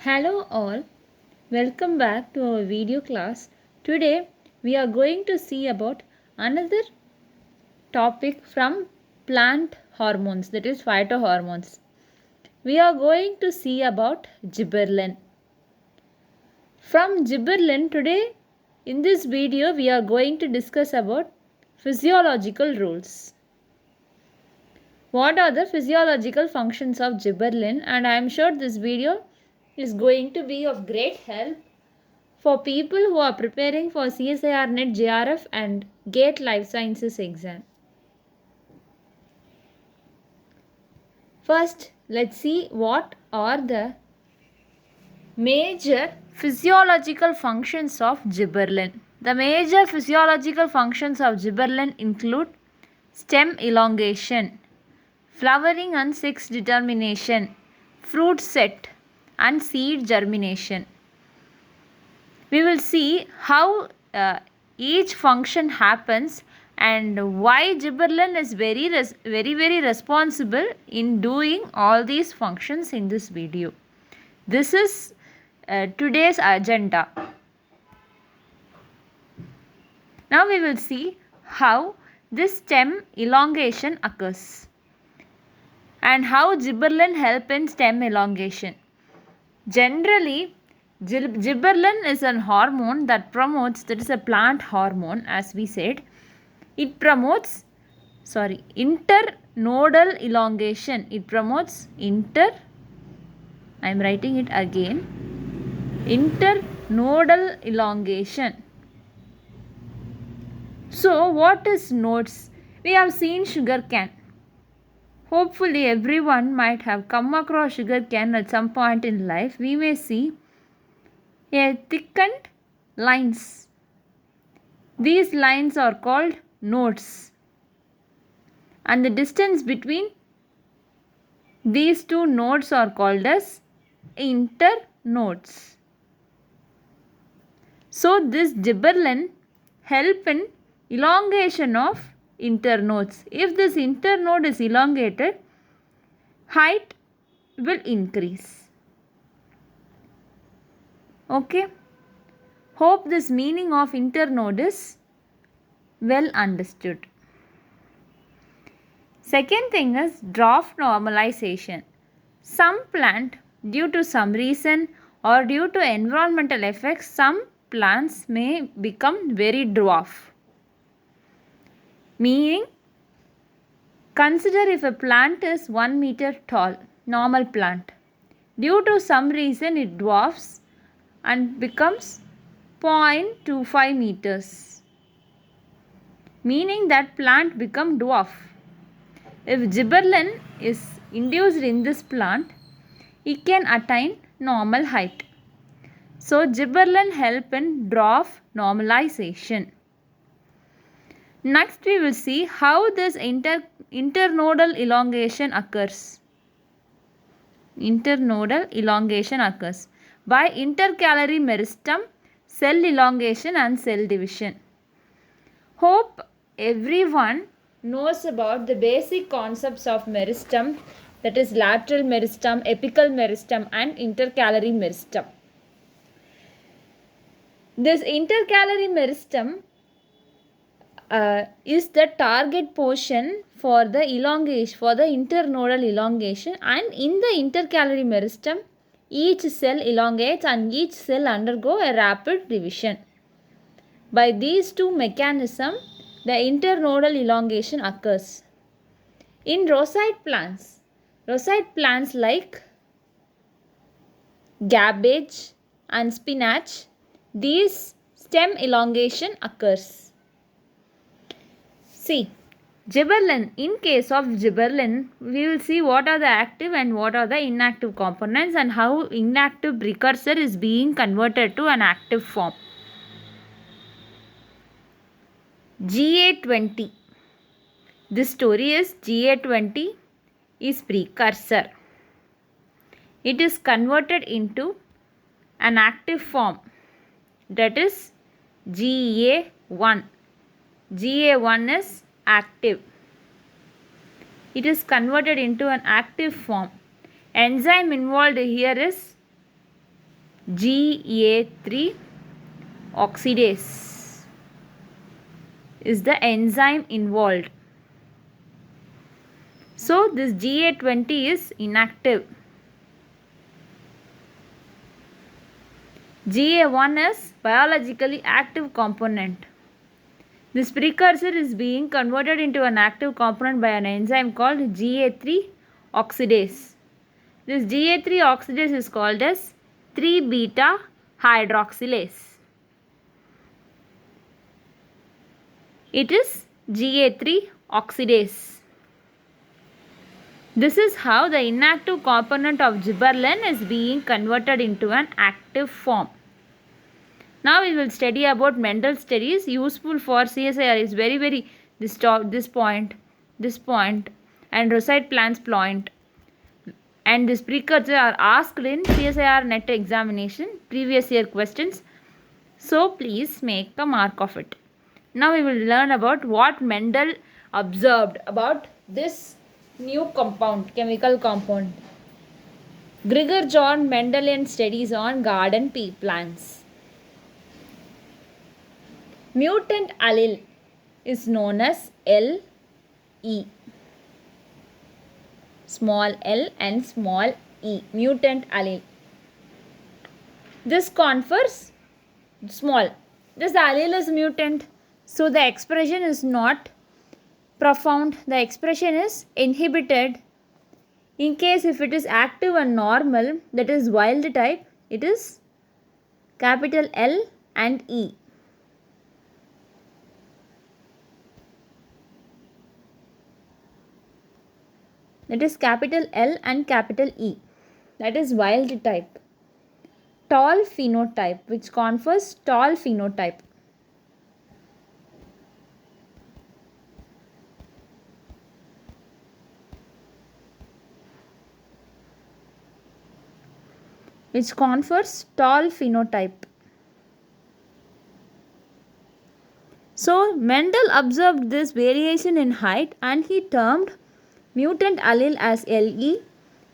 Hello all, welcome back to our video class. Today we are going to see about another topic from plant hormones, that is phytohormones. We are going to see about gibberellin. From gibberellin today in this video we are going to discuss about physiological rules. What are the physiological functions of gibberellin, and I am sure this video is going to be of great help for people who are preparing for CSIRNet, JRF and GATE Life Sciences exam. First, let's see what are the major physiological functions of gibberellin. The major physiological functions of gibberellin include stem elongation, flowering and sex determination, fruit set and seed germination. We will see how each function happens and why gibberellin is very responsible in doing all these functions in this video. This is today's agenda. Now we will see how this stem elongation occurs and how gibberellin help in stem elongation. Generally, gibberellin is a hormone that promotes, that is a plant hormone as we said. It promotes, internodal elongation. It promotes I am writing it again, internodal elongation. So what is nodes? We have seen sugar cane. Hopefully everyone might have come across sugar cane at some point in life. We may see a thickened lines. These lines are called nodes, and the distance between these two nodes are called as internodes. So this gibberellin help in elongation of internodes. If this internode is elongated, height will increase. Okay. Hope this meaning of internode is well understood. Second thing is dwarf normalization. Some plant, due to some reason or due to environmental effects, some plants may become very dwarf. Meaning, consider if a plant is 1 meter tall, normal plant. Due to some reason it dwarfs and becomes 0.25 meters. Meaning that plant become dwarf. If gibberellin is induced in this plant, it can attain normal height. So gibberellin help in dwarf normalization. Next we will see how this internodal elongation occurs. Internodal elongation occurs by intercalary meristem, cell elongation and cell division. Hope everyone knows about the basic concepts of meristem, that is lateral meristem, apical meristem and intercalary meristem. This intercalary meristem is the target portion for the elongation, for the internodal elongation, and in the intercalary meristem each cell elongates and each cell undergo a rapid division. By these two mechanisms, the internodal elongation occurs. In roseate plants like cabbage and spinach, these stem elongation occurs. See, gibberellin, in case of gibberellin, we will see what are the active and what are the inactive components and how inactive precursor is being converted to an active form. GA20. This story is GA20 is precursor. It is converted into an active form, that is GA1. GA1 is active. It is converted into an active form. Enzyme involved here is GA3 oxidase is the enzyme involved. So this GA20 is inactive. GA1 is biologically active component. This precursor is being converted into an active component by an enzyme called GA3 oxidase. This GA3 oxidase is called as 3-beta hydroxylase. It is GA3 oxidase. This is how the inactive component of gibberellin is being converted into an active form. Now we will study about Mendel studies useful for CSIR is very this point and Roseite plants point, and this precursor are asked in CSIR net examination previous year questions. So please make a mark of it. Now we will learn about what Mendel observed about this new compound, chemical compound. Gregor John Mendelian studies on garden pea plants. Mutant allele is known as LE. Small l and small e. Mutant allele. This confers small. This allele is mutant. So the expression is not profound. The expression is inhibited. In case if it is active and normal, that is wild type, it is capital L and E. That is capital L and capital E. That is wild type. Tall phenotype, which confers tall phenotype. Which confers tall phenotype. So Mendel observed this variation in height and he termed mutant allele as LE,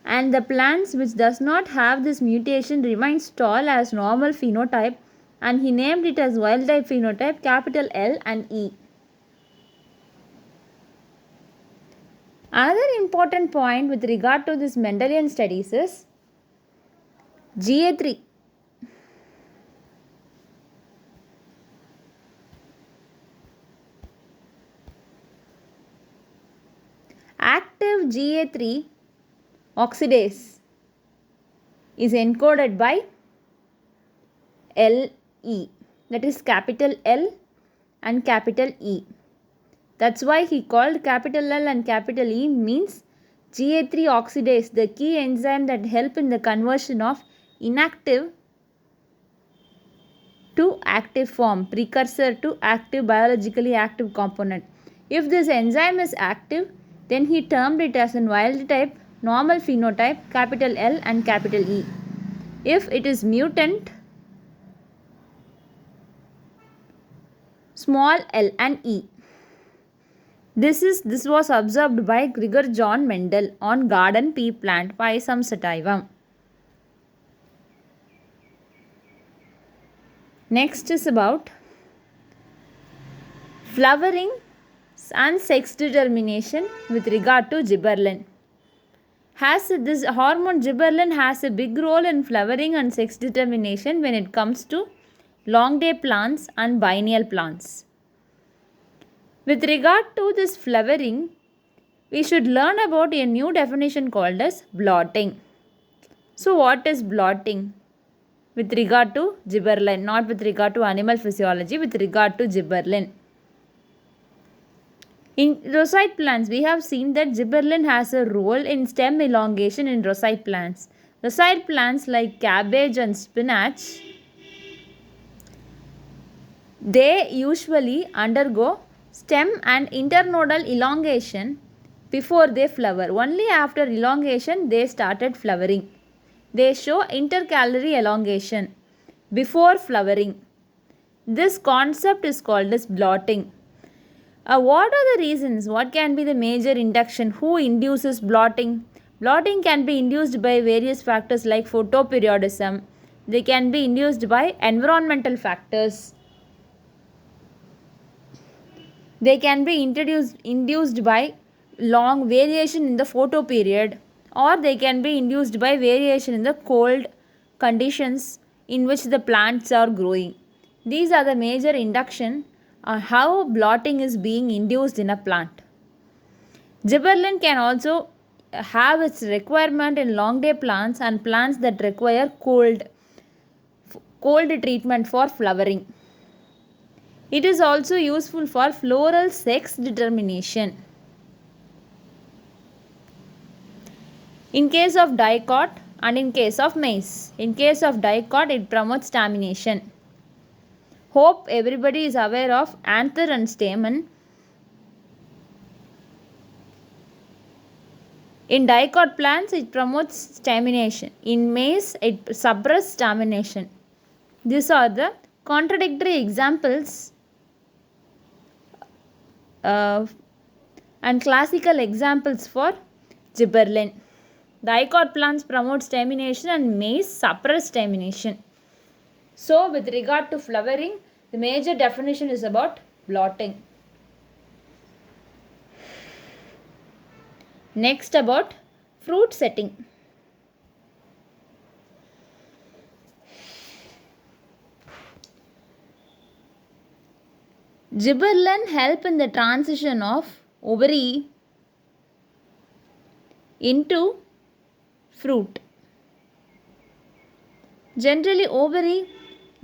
and the plants which does not have this mutation remains tall as normal phenotype, and he named it as wild type phenotype capital L and E. Another important point with regard to this Mendelian studies is GA3. Active GA3 oxidase is encoded by LE, that is capital L and capital E. That's why he called capital L and capital E means GA3 oxidase, the key enzyme that help in the conversion of inactive to active form, precursor to active biologically active component. If this enzyme is active, then he termed it as in wild type, normal phenotype, capital L and capital E. If it is mutant, small l and E. This was observed by Gregor John Mendel on garden pea plant Physium sativum. Next is about flowering and sex determination with regard to gibberellin. This hormone gibberellin has a big role in flowering and sex determination when it comes to long day plants and biennial plants. With regard to this flowering, we should learn about a new definition called as blotting. So what is blotting? With regard to gibberellin, not with regard to animal physiology, with regard to gibberellin. In roseite plants, we have seen that gibberellin has a role in stem elongation in roseite plants. Roseite plants like cabbage and spinach, they usually undergo stem and internodal elongation before they flower. Only after elongation they started flowering. They show intercalary elongation before flowering. This concept is called as blotting. What are the reasons? What can be the major induction? Who induces blotting? Blotting can be induced by various factors like photoperiodism, They can be induced by environmental factors. They can be induced by long variation in the photo period, or they can be induced by variation in the cold conditions in which the plants are growing. These are the major induction on how blotting is being induced in a plant. Gibberellin can also have its requirement in long day plants and plants that require cold treatment for flowering. It is also useful for floral sex determination. In case of dicot and in case of maize. In case of dicot, it promotes stamination. Hope everybody is aware of anther and stamen. In dicot plants, it promotes stamination. In maize, it suppresses stamination. These are the contradictory examples and classical examples for gibberellin. Dicot plants promote stamination and maize suppress stamination. So, with regard to flowering, the major definition is about blotting. Next, about fruit setting. Gibberellin help in the transition of ovary into fruit. Generally, ovary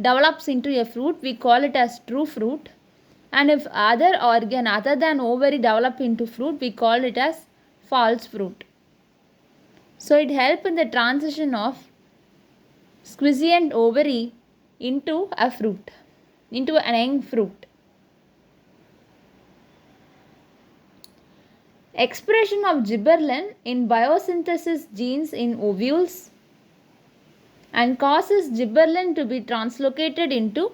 develops into a fruit, we call it as true fruit, and if other organ other than ovary develop into fruit, we call it as false fruit. So it helps in the transition of squisient ovary into a fruit, into an young fruit. Expression of gibberellin in biosynthesis genes in ovules and causes gibberellin to be translocated into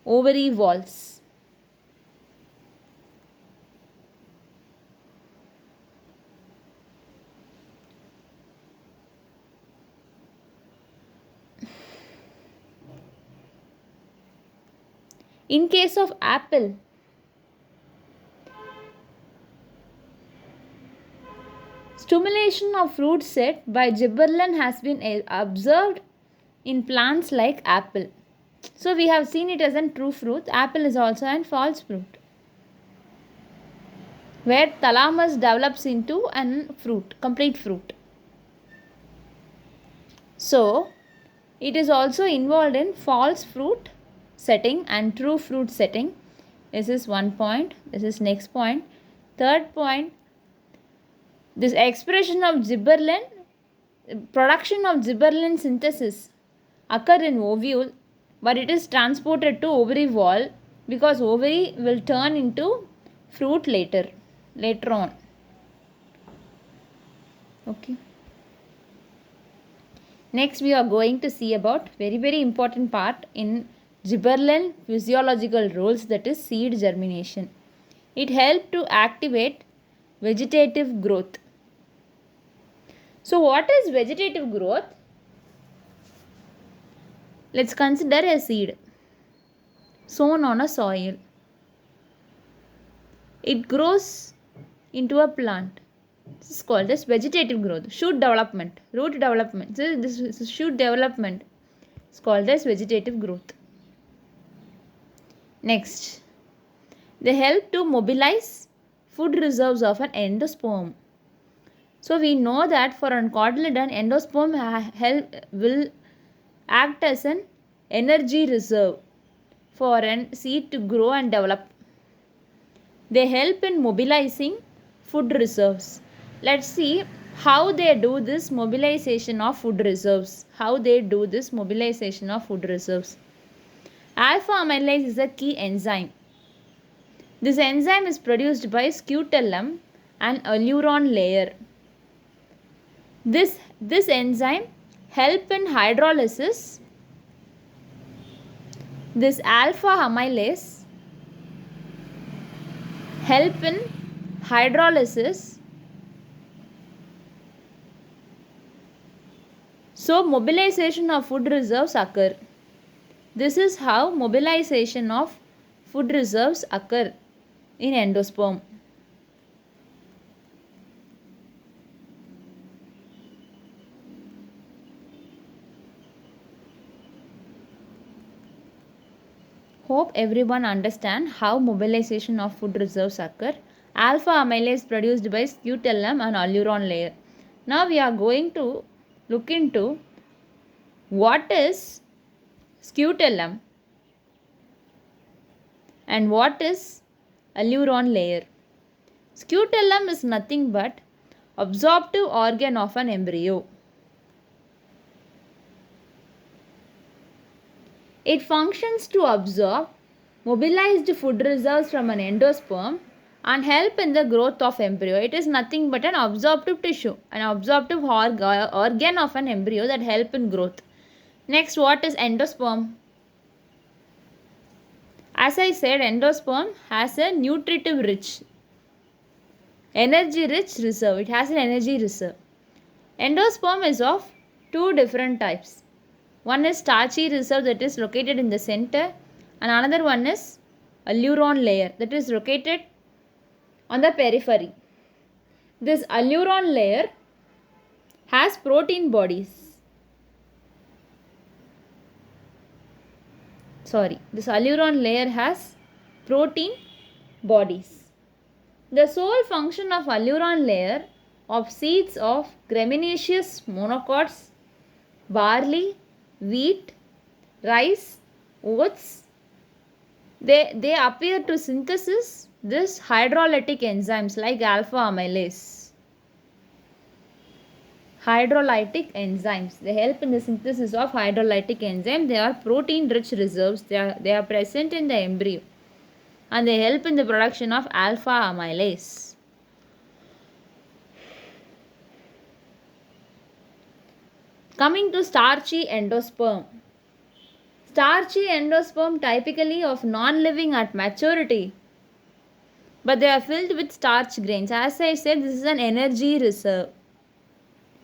ovary walls. In case of apple, stimulation of fruit set by gibberellin has been observed in plants like apple. So we have seen it as a true fruit. Apple is also a false fruit, where thalamus develops into a fruit, complete fruit. So it is also involved in false fruit setting and true fruit setting. This is one point. This is next point. Third point, this expression of gibberellin, production of gibberellin synthesis occur in ovule, but it is transported to ovary wall because ovary will turn into fruit later on. Okay. Next we are going to see about very important part in gibberellin physiological roles, that is seed germination. It helps to activate vegetative growth. So what is vegetative growth? Let's consider a seed sown on a soil. It grows into a plant. This is called as vegetative growth. Shoot development, root development. So this is shoot development. It's called as vegetative growth. Next, they help to mobilize food reserves of an endosperm. So we know that for an cotyledon, endosperm will act as an energy reserve for a seed to grow and develop. They help in mobilizing food reserves. Let's see how they do this mobilization of food reserves. Alpha amylase is a key enzyme. This enzyme is produced by scutellum and alleuron layer. This enzyme help in hydrolysis. This alpha amylase help in hydrolysis So mobilization of food reserves occur. This is how mobilization of food reserves occur in endosperm. Hope everyone understand how mobilization of food reserves occur. Alpha amylase produced by scutellum and aleuron layer. Now we are going to look into what is scutellum and what is aleuron layer. Scutellum is nothing but absorptive organ of an embryo. It functions to absorb mobilized food reserves from an endosperm and help in the growth of embryo. It is nothing but an absorptive tissue, an absorptive organ of an embryo that help in growth. Next, what is endosperm? As I said, endosperm has a nutritive rich, energy rich reserve. It has an energy reserve. Endosperm is of two different types. One is starchy reserve that is located in the center, and another one is aleuron layer that is located on the periphery. This aleuron layer has protein bodies. This aleuron layer has protein bodies. The sole function of aleuron layer of seeds of gramineous monocots, barley, wheat, rice, oats, they appear to synthesis this hydrolytic enzymes like alpha amylase. Hydrolytic enzymes, they help in the synthesis of hydrolytic enzyme. They are protein rich reserves. They are present in the embryo and they help in the production of alpha amylase. Coming to starchy endosperm. Starchy endosperm typically of non-living at maturity, but they are filled with starch grains. As I said, this is an energy reserve.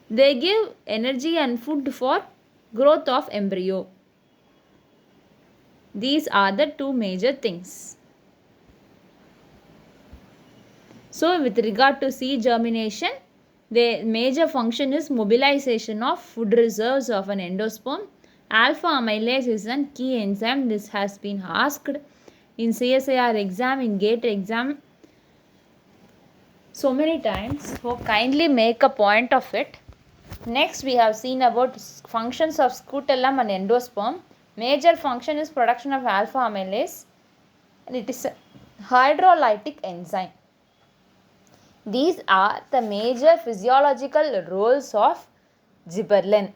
They give energy and food for growth of embryo. These are the two major things. So with regard to seed germination, the major function is mobilization of food reserves of an endosperm. Alpha amylase is a key enzyme. This has been asked in CSIR exam, in GATE exam so many times. So kindly make a point of it. Next we have seen about functions of scutellum and endosperm. Major function is production of alpha amylase and it is a hydrolytic enzyme. These are the major physiological roles of gibberellin.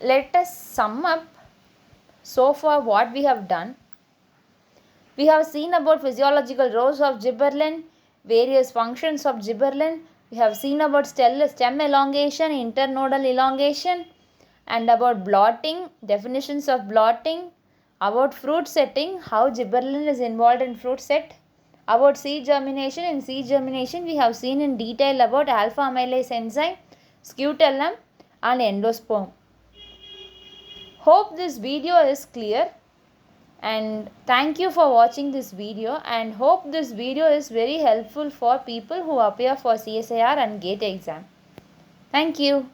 Let us sum up so far what we have done. We have seen about physiological roles of gibberellin, various functions of gibberellin. We have seen about stem elongation, internodal elongation, and about blotting, definitions of blotting, about fruit setting, how gibberellin is involved in fruit set, about seed germination. In seed germination, we have seen in detail about alpha amylase enzyme, scutellum and endosperm. Hope this video is clear and thank you for watching this video, and hope this video is very helpful for people who appear for CSIR and GATE exam. Thank you.